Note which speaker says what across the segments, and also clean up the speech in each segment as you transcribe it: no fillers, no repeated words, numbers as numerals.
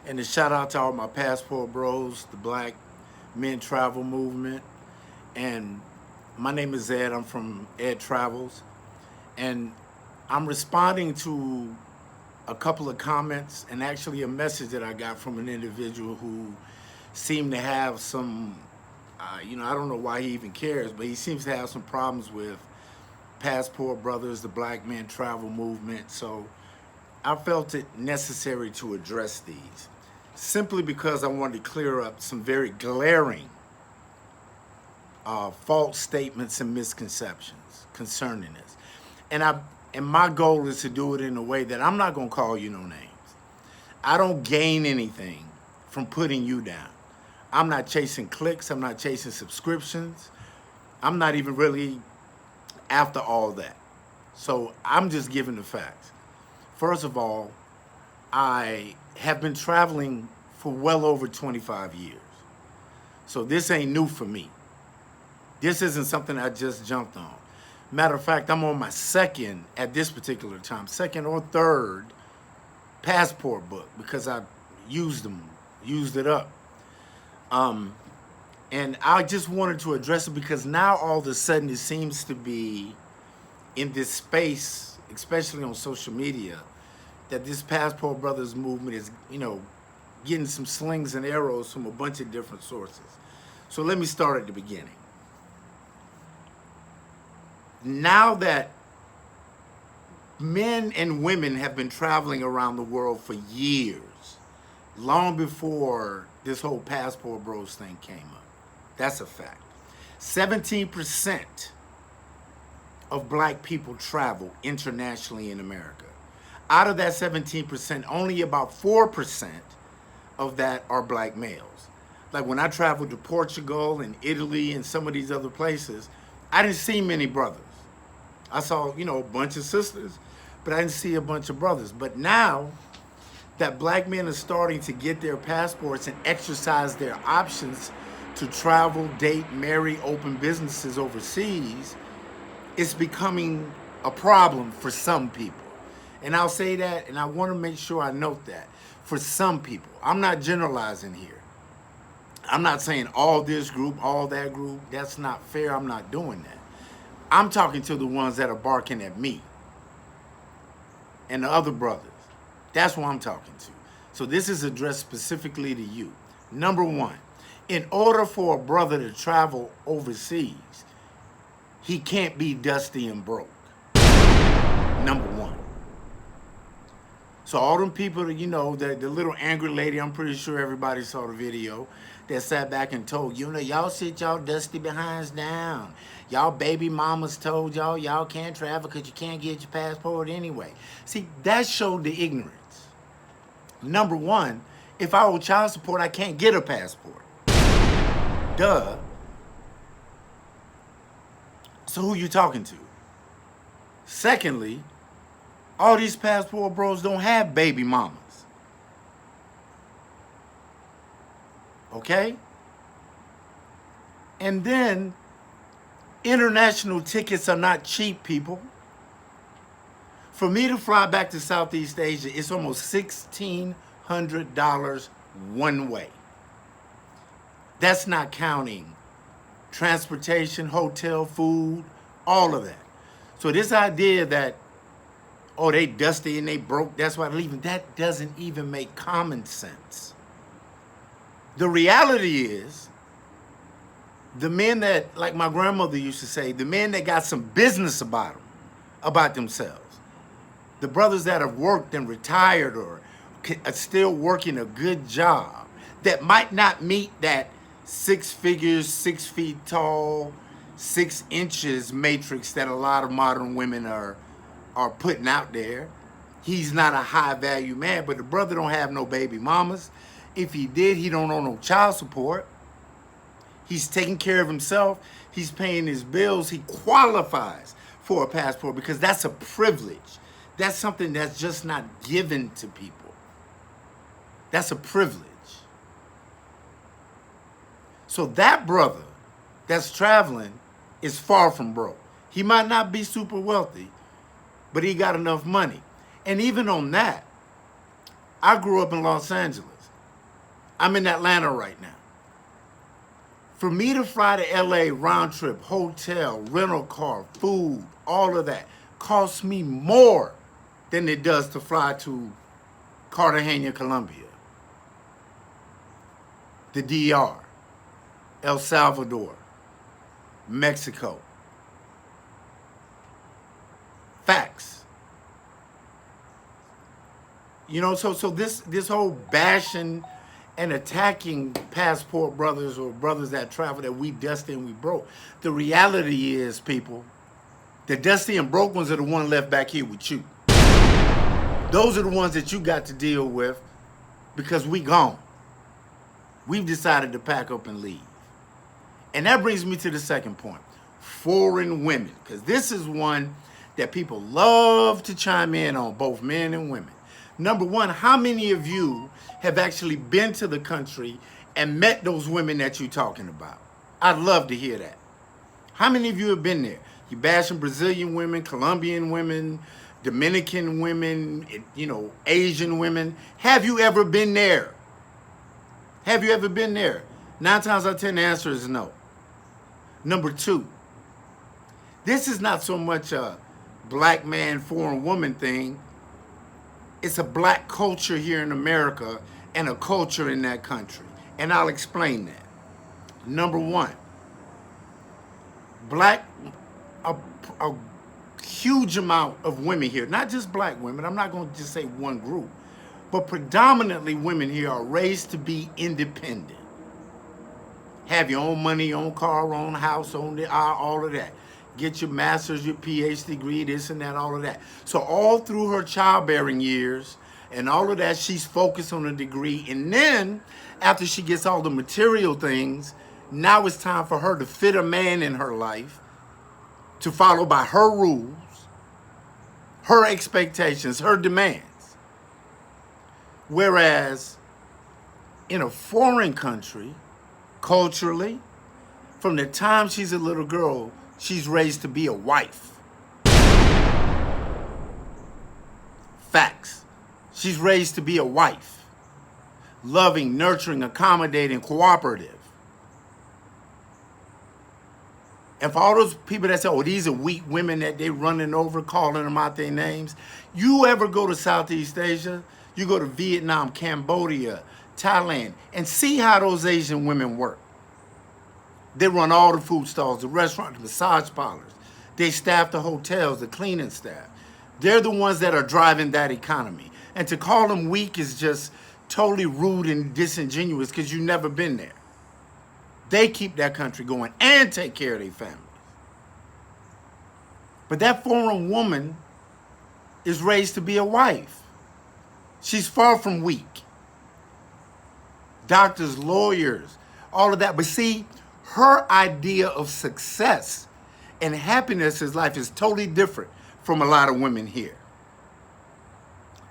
Speaker 1: And a shout out to all my passport bros, the Black Men Travel Movement. And my name is Ed. I'm from Ed Travels. And I'm responding to a couple of comments and actually a message that I got from an individual who seemed to have some, I don't know why he even cares, but he seems to have some problems with Passport Brothers, the Black Men Travel Movement. So I felt it necessary to address these simply because I wanted to clear up some very glaring false statements and misconceptions concerning this. And my goal is to do it in a way that I'm not going to call you no names. I don't gain anything from putting you down. I'm not chasing clicks. I'm not chasing subscriptions. I'm not even really after all that. So I'm just giving the facts. First of all, I have been traveling for well over 25 years. So this ain't new for me. This isn't something I just jumped on. Matter of fact, I'm on my second, at this particular time, second or third passport book because I used it up. And I just wanted to address it because now all of a sudden it seems to be in this space, especially on social media, that this Passport Brothers movement is, getting some slings and arrows from a bunch of different sources. So let me start at the beginning. Now that men and women have been traveling around the world for years, long before this whole Passport Bros thing came up. That's a fact. 17% of black people travel internationally in America. Out of that 17%, only about 4% of that are black males. Like when I traveled to Portugal and Italy and some of these other places, I didn't see many brothers. I saw, a bunch of sisters, but I didn't see a bunch of brothers. But now that black men are starting to get their passports and exercise their options to travel, date, marry, open businesses overseas, it's becoming a problem for some people. And I'll say that, and I want to make sure I note that. For some people. I'm not generalizing here. I'm not saying all this group, all that group. That's not fair. I'm not doing that. I'm talking to the ones that are barking at me and the other brothers. That's who I'm talking to. So this is addressed specifically to you. Number one, in order for a brother to travel overseas, he can't be dusty and broke. Number one. So all them people that, the little angry lady, I'm pretty sure everybody saw the video, that sat back and told, y'all sit y'all dusty behinds down. Y'all baby mamas told y'all can't travel because you can't get your passport anyway. See, that showed the ignorance. Number one, if I owe child support, I can't get a passport. Duh. So who you talking to? Secondly, all these passport bros don't have baby mamas. Okay? And then, international tickets are not cheap, people. For me to fly back to Southeast Asia, it's almost $1,600 one way. That's not counting transportation, hotel, food, all of that. So this idea that, they dusty and they broke, that's why they're leaving, that doesn't even make common sense. The reality is, the men that, like my grandmother used to say, the men that got some business about themselves, the brothers that have worked and retired or are still working a good job, that might not meet that 6 figures, 6 feet tall, 6 inches matrix that a lot of modern women are putting out there. He's not a high value man, but the brother don't have no baby mamas. If he did, he don't owe no child support. He's taking care of himself. He's paying his bills. He qualifies for a passport because that's a privilege. That's something that's just not given to people. That's a privilege. So that brother that's traveling is far from broke. He might not be super wealthy, but he got enough money. And even on that, I grew up in Los Angeles. I'm in Atlanta right now. For me to fly to LA round trip, hotel, rental car, food, all of that costs me more than it does to fly to Cartagena, Colombia, the DR, El Salvador, Mexico. Facts. You know, so this whole bashing and attacking passport brothers or brothers that travel that we dusty and we broke. The reality is, people, the dusty and broke ones are the ones left back here with you. Those are the ones that you got to deal with because we gone. We've decided to pack up and leave. And that brings me to the second point, foreign women, because this is one that people love to chime in on, both men and women. Number one, how many of you have actually been to the country and met those women that you're talking about? I'd love to hear that. How many of you have been there? You bashing Brazilian women, Colombian women, Dominican women, you know, Asian women. Have you ever been there? Have you ever been there? 9 times out of 10, the answer is no. Number two, this is not so much a black man, foreign woman thing. It's a black culture here in America and a culture in that country. And I'll explain that. Number one, a huge amount of women here, not just black women, I'm not going to just say one group, but predominantly women here are raised to be independent. Have your own money, your own car, own house, own all of that. Get your master's, your PhD degree, this and that, all of that. So all through her childbearing years and all of that, she's focused on a degree. And then after she gets all the material things, now it's time for her to fit a man in her life, to follow by her rules, her expectations, her demands. Whereas in a foreign country, culturally, from the time she's a little girl, she's raised to be a wife. Facts. She's raised to be a wife. Loving, nurturing, accommodating, cooperative. And for all those people that say, oh, these are weak women that they running over, calling them out their names. You ever go to Southeast Asia, you go to Vietnam, Cambodia, Thailand, and see how those Asian women work. They run all the food stalls, the restaurants, the massage parlors. They staff the hotels, the cleaning staff. They're the ones that are driving that economy. And to call them weak is just totally rude and disingenuous because you've never been there. They keep that country going and take care of their families. But that foreign woman is raised to be a wife. She's far from weak. Doctors, lawyers, all of that. But see, her idea of success and happiness in life is totally different from a lot of women here.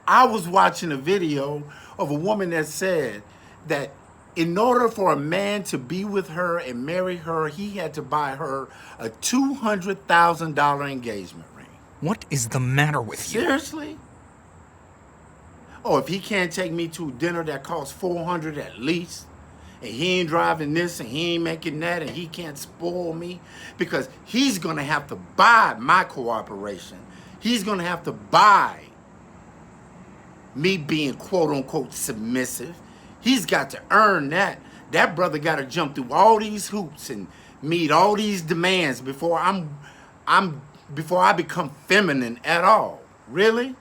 Speaker 1: I was watching a video of a woman that said that in order for a man to be with her and marry her, he had to buy her a $200,000 engagement ring.
Speaker 2: What is the matter with you?
Speaker 1: Seriously? Oh, if he can't take me to dinner that costs $400 at least, and he ain't driving this and he ain't making that and he can't spoil me, because he's going to have to buy my cooperation. He's going to have to buy me being quote unquote submissive. He's got to earn that. That brother got to jump through all these hoops and meet all these demands before I become feminine at all. Really?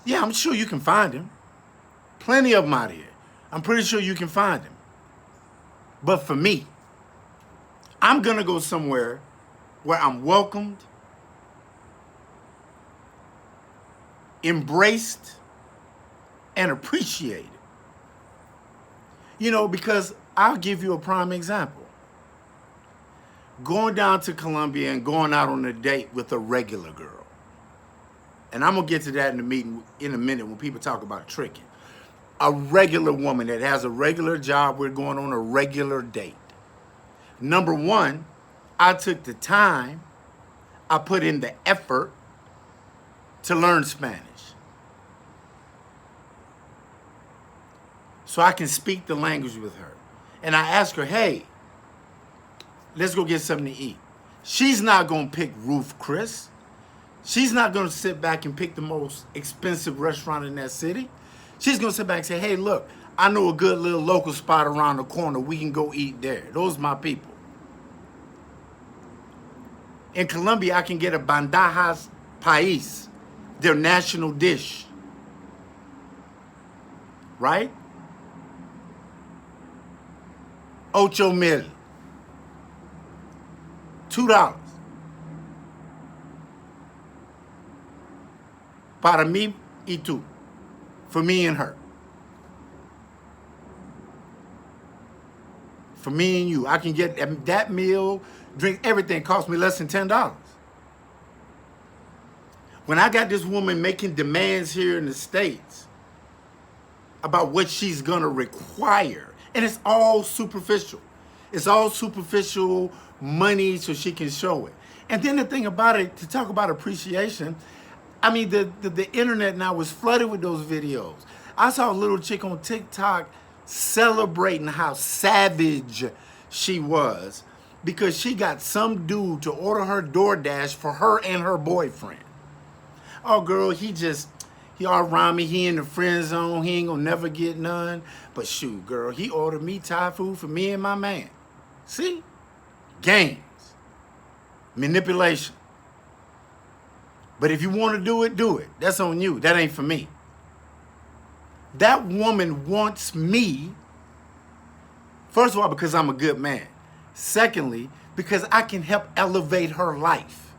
Speaker 1: Yeah, I'm sure you can find him. Plenty of them out here. I'm pretty sure you can find him. But for me, I'm going to go somewhere where I'm welcomed, embraced, and appreciated. You know, because I'll give you a prime example. Going down to Colombia and going out on a date with a regular girl. And I'm going to get to that in a minute when people talk about tricking. A regular woman that has a regular job, we're going on a regular date. Number one, I took the time, I put in the effort to learn Spanish. so I can speak the language with her. And I ask her, hey, let's go get something to eat. She's not going to pick Ruth Chris. She's not going to sit back and pick the most expensive restaurant in that city. She's going to sit back and say, hey, look, I know a good little local spot around the corner. We can go eat there. Those are my people. In Colombia, I can get a bandejas país, their national dish. Right? 8,000. $2. Para mí y tú. For me and her. For me and you. I can get that meal, drink, everything cost me less than $10. When I got this woman making demands here in the States about what she's gonna require, and it's all superficial. It's all superficial money so she can show it. And then the thing about it, to talk about appreciation, I mean, the internet now is flooded with those videos. I saw a little chick on TikTok celebrating how savage she was because she got some dude to order her DoorDash for her and her boyfriend. Oh, girl, he all around me. He in the friend zone. He ain't gonna never get none. But shoot, girl, he ordered me Thai food for me and my man. See? Games. Manipulation. But if you want to do it, do it. That's on you. That ain't for me. That woman wants me, first of all, because I'm a good man. Secondly, because I can help elevate her life.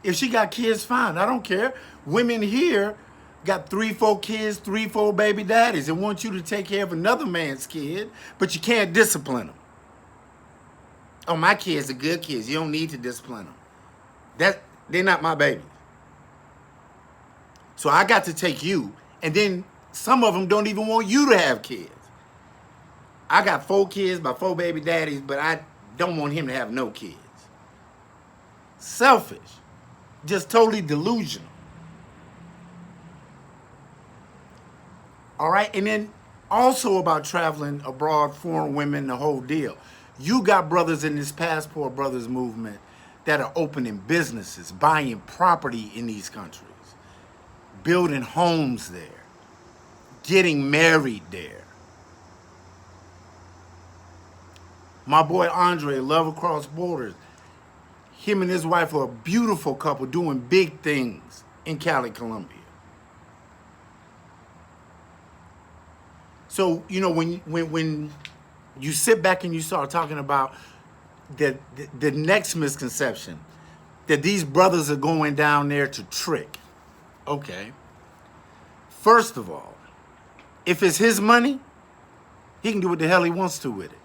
Speaker 1: If she got kids, fine. I don't care. Women here got 3, 4 kids, 3, 4 baby daddies and want you to take care of another man's kid, but you can't discipline them. Oh, my kids are good kids. You don't need to discipline them. They're not my babies. So I got to take you, and then some of them don't even want you to have kids. I got 4 kids by 4 baby daddies, but I don't want him to have no kids. Selfish. Just totally delusional. All right, and then also about traveling abroad, foreign women, the whole deal. You got brothers in this Passport Brothers movement that are opening businesses, buying property in these countries, building homes there, getting married there. My boy Andre, Love Across Borders, him and his wife are a beautiful couple doing big things in Cali, Colombia. So, you know, when you sit back and you start talking about the next misconception, that these brothers are going down there to trick. Okay. First of all, if it's his money, he can do what the hell he wants to with it.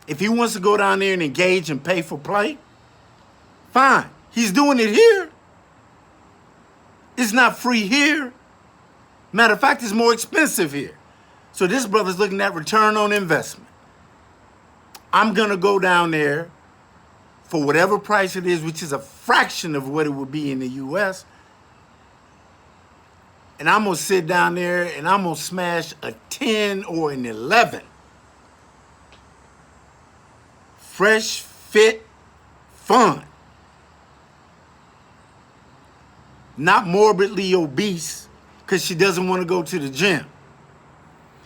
Speaker 1: If he wants to go down there and engage and pay for play, fine. He's doing it here. It's not free here. Matter of fact, it's more expensive here. So this brother's looking at return on investment. I'm going to go down there for whatever price it is, which is a fraction of what it would be in the U.S., and I'm going to sit down there and I'm going to smash a 10 or an 11. Fresh, fit, fun. Not morbidly obese because she doesn't want to go to the gym.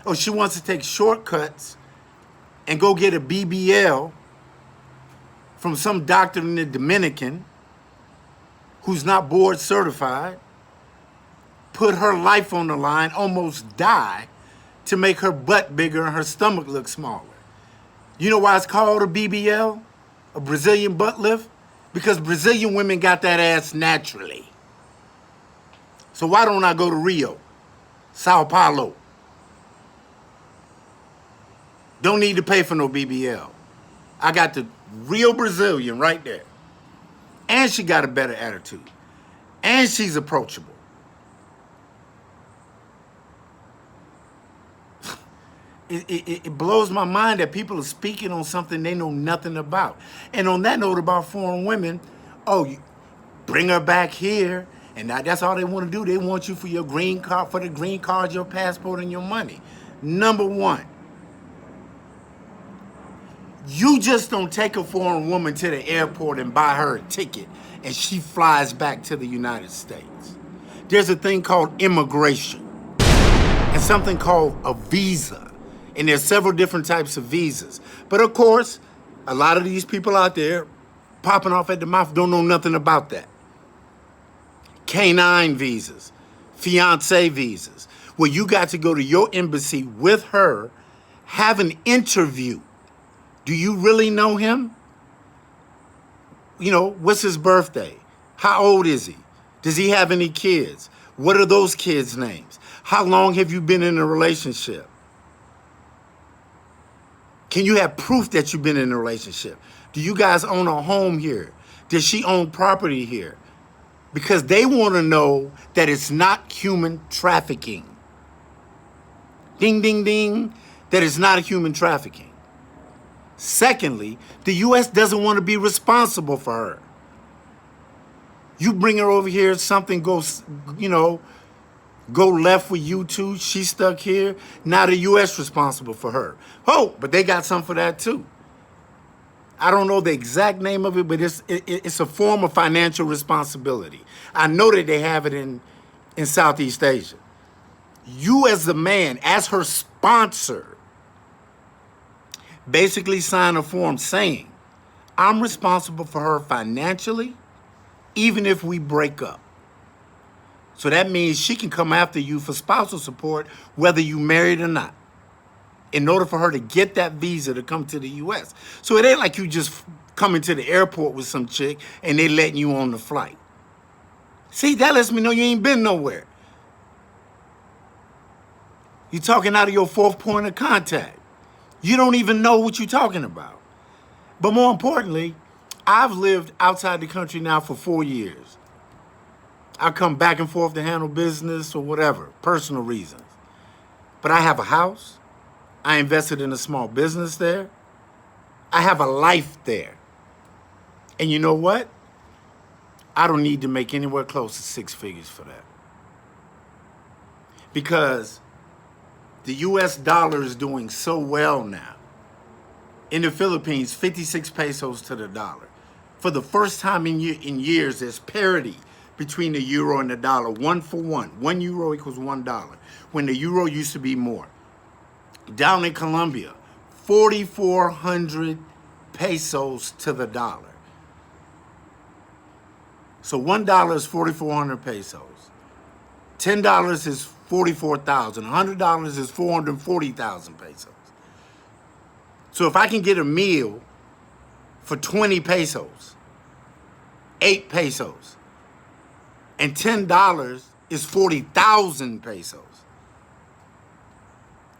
Speaker 1: Or she wants to take shortcuts and go get a BBL from some doctor in the Dominican who's not board certified, put her life on the line, almost die to make her butt bigger and her stomach look smaller. You know why it's called a BBL? A Brazilian butt lift? Because Brazilian women got that ass naturally. So why don't I go to Rio, Sao Paulo? Don't need to pay for no BBL. I got the real Brazilian right there. And she got a better attitude. And she's approachable. It blows my mind that people are speaking on something they know nothing about. And on that note about foreign women, oh, you bring her back here And that's all they want to do. They want you for your green card, for the green card, your passport, and your money. Number one, you just don't take a foreign woman to the airport and buy her a ticket and she flies back to the United States. There's a thing called immigration and something called a visa. And there's several different types of visas. But of course, a lot of these people out there popping off at the mouth don't know nothing about that. K-9 visas, fiancé visas, where you got to go to your embassy with her, have an interview. Do you really know him? You know, what's his birthday? How old is he? Does he have any kids? What are those kids' names? How long have you been in a relationship? Can you have proof that you've been in a relationship? Do you guys own a home here? Does she own property here? Because they want to know that it's not human trafficking. Ding, ding, ding, that it's not human trafficking. Secondly, the U.S. doesn't want to be responsible for her. You bring her over here, something goes, go left with you two, she's stuck here. Now the U.S. responsible for her. Oh, but they got some for that too. I don't know the exact name of it, but it's a form of financial responsibility. I know that they have it in Southeast Asia. You as the man, as her sponsor, basically sign a form saying, I'm responsible for her financially, even if we break up. So that means she can come after you for spousal support, whether you married or not, in order for her to get that visa to come to the U.S. So it ain't like you just coming to the airport with some chick and they letting you on the flight. See, that lets me know you ain't been nowhere. You're talking out of your fourth point of contact. You don't even know what you're talking about. But more importantly, I've lived outside the country now for 4 years. I come back and forth to handle business or whatever, personal reasons. But I have a house. I invested in a small business there. I have a life there. And you know what? I don't need to make anywhere close to 6 figures for that. Because the US dollar is doing so well now. In the Philippines, 56 pesos to the dollar. For the first time in years, there's parity between the euro and the dollar, 1 for 1. 1 euro equals $1, when the euro used to be more. Down in Colombia, 4,400 pesos to the dollar. So $1 is 4,400 pesos. $10 is 44,000. $100 is 440,000 pesos. So if I can get a meal for 20 pesos, 8 pesos, and $10 is 40,000 pesos.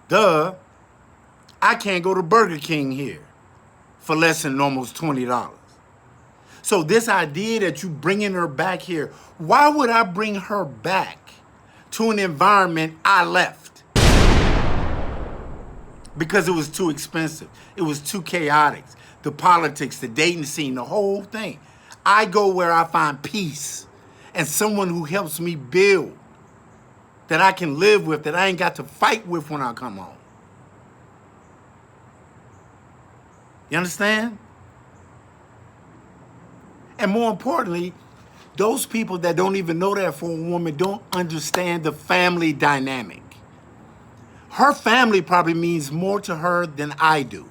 Speaker 1: Duh, I can't go to Burger King here for less than almost $20. So this idea that you bringing her back here, why would I bring her back to an environment I left? Because it was too expensive. It was too chaotic. The politics, the dating scene, the whole thing. I go where I find peace and someone who helps me build, that I can live with, that I ain't got to fight with when I come home. You understand? And more importantly, those people that don't even know that for a woman don't understand the family dynamic. Her family probably means more to her than I do.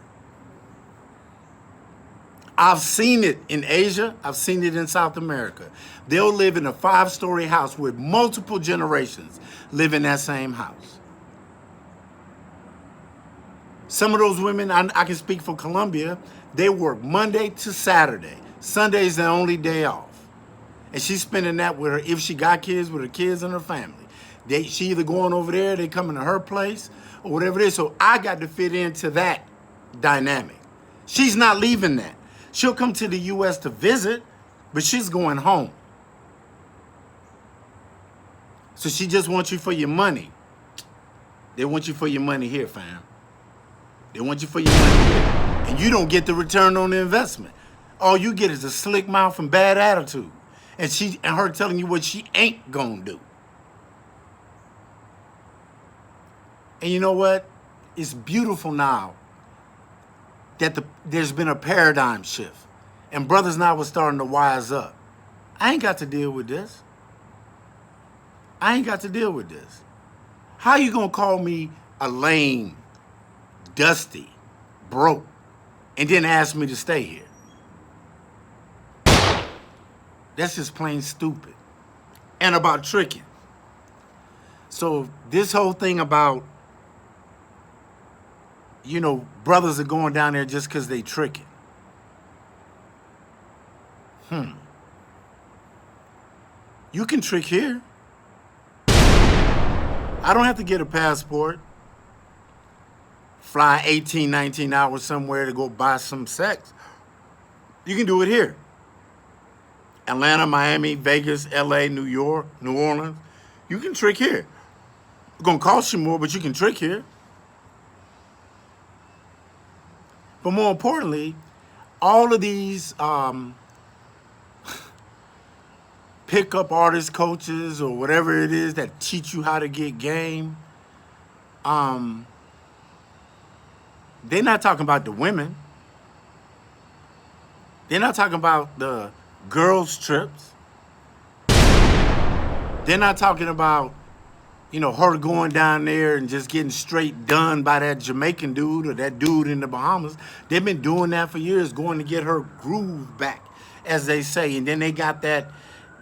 Speaker 1: I've seen it in Asia. I've seen it in South America. They'll live in a 5-story house with multiple generations live in that same house. Some of those women, I can speak for Colombia, they work Monday to Saturday. Sunday is the only day off. And she's spending that with her, if she got kids, with her kids and her family. She either going over there, they coming to her place, or whatever it is. So I got to fit into that dynamic. She's not leaving that. She'll come to the U.S. to visit, but she's going home. So she just wants you for your money. They want you for your money here, fam. They want you for your money here. And you don't get the return on the investment. All you get is a slick mouth and bad attitude. and her telling you what she ain't gonna do. And you know what? It's beautiful now that there's been a paradigm shift. And brothers now are starting to wise up. I ain't got to deal with this. I ain't got to deal with this. How you gonna call me a lame, dusty, broke, and then ask me to stay here? That's just plain stupid. And about tricking. So this whole thing about, brothers are going down there just because they tricking. You can trick here. I don't have to get a passport, fly 18, 19 hours somewhere to go buy some sex. You can do it here. Atlanta, Miami, Vegas, LA, New York, New Orleans. You can trick here. It's gonna cost you more, but you can trick here. But more importantly, all of these pickup artist coaches or whatever it is that teach you how to get game, they're not talking about the women. They're not talking about the girls' trips. They're not talking about, her going down there and just getting straight done by that Jamaican dude or that dude in the Bahamas. They've been doing that for years, going to get her groove back, as they say. And then they got that,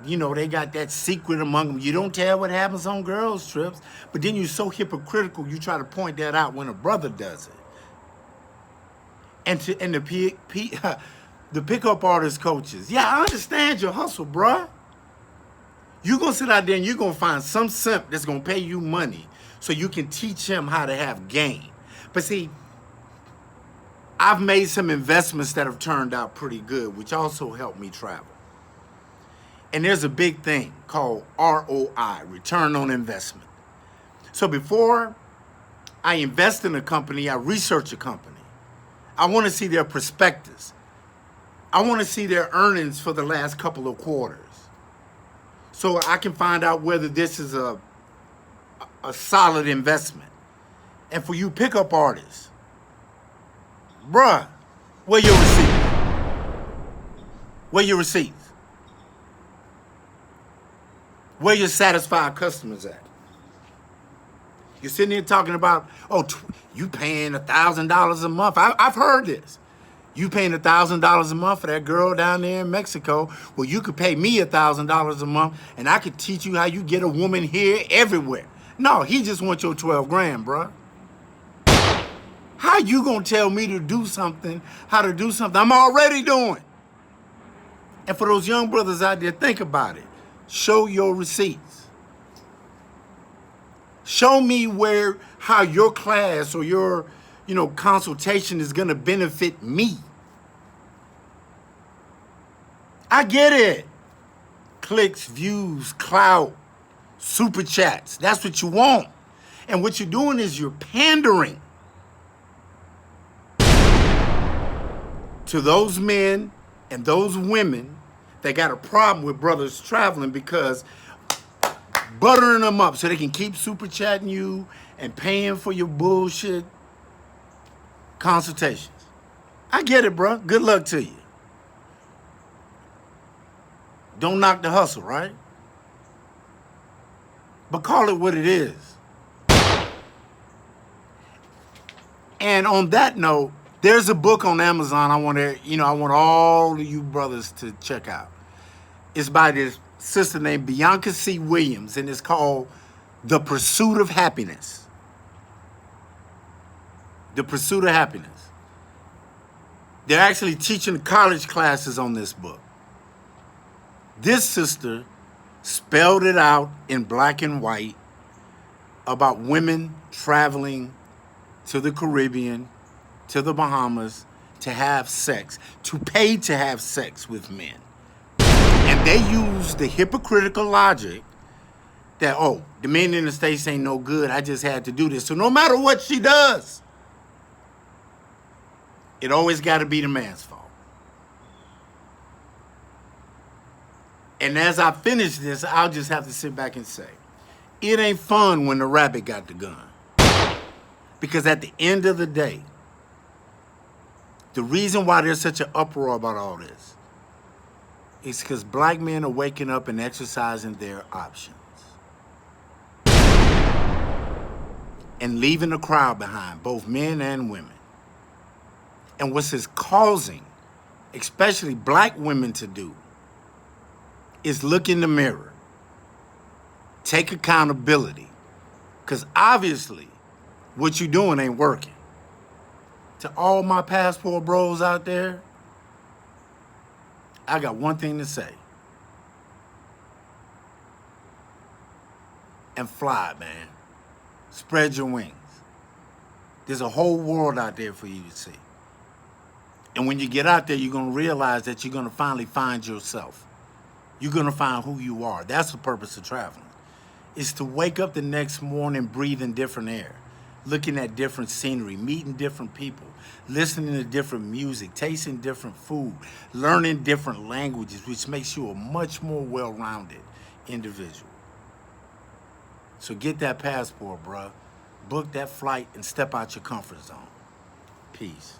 Speaker 1: they got that secret among them. You don't tell what happens on girls' trips, but then you're so hypocritical, you try to point that out when a brother does it. And the pickup artist coaches, yeah, I understand your hustle, bruh. You're going to sit out there and you're going to find some simp that's going to pay you money so you can teach him how to have game. But see, I've made some investments that have turned out pretty good, which also helped me travel. And there's a big thing called ROI, return on investment. So before I invest in a company, I research a company. I want to see their prospectus. I want to see their earnings for the last couple of quarters, so I can find out whether this is a solid investment. And for you pickup artists, bruh, where your receipts? Where your receipts? Where your satisfied customers at? You're sitting here talking about, you paying $1,000 a month. I've heard this. You paying $1,000 a month for that girl down there in Mexico. Well, you could pay me $1,000 a month, and I could teach you how you get a woman here everywhere. No, he just wants your 12 grand, bruh. How you gonna tell me to do something, how to do something I'm already doing? And for those young brothers out there, think about it. Show your receipts. Show me how your class or your consultation is going to benefit me. I get it. Clicks, views, clout, super chats. That's what you want. And what you're doing is you're pandering to those men and those women that got a problem with brothers traveling, because buttering them up so they can keep super chatting you and paying for your bullshit consultations. I get it, bro. Good luck to you. Don't knock the hustle, right? But call it what it is. And on that note, there's a book on Amazon I want all of you brothers to check out. It's by this sister named Bianca C. Williams, and it's called The Pursuit of Happiness. The Pursuit of Happiness. They're actually teaching college classes on this book. This sister spelled it out in black and white about women traveling to the Caribbean, to the Bahamas, to have sex, to pay to have sex with men. And they use the hypocritical logic that, the men in the States ain't no good, I just had to do this. So no matter what she does, it always got to be the man's fault. And as I finish this, I'll just have to sit back and say, it ain't fun when the rabbit got the gun. Because at the end of the day, the reason why there's such an uproar about all this is because black men are waking up and exercising their options and leaving the crowd behind, both men and women. And what's this causing, especially black women, to do is look in the mirror, take accountability, because obviously what you're doing ain't working. To all my passport bros out there, I got one thing to say. And fly, man. Spread your wings. There's a whole world out there for you to see. And when you get out there, you're going to realize that you're going to finally find yourself. You're going to find who you are. That's the purpose of traveling. It's to wake up the next morning breathing different air, looking at different scenery, meeting different people, listening to different music, tasting different food, learning different languages, which makes you a much more well-rounded individual. So get that passport, bruh. Book that flight and step out your comfort zone. Peace.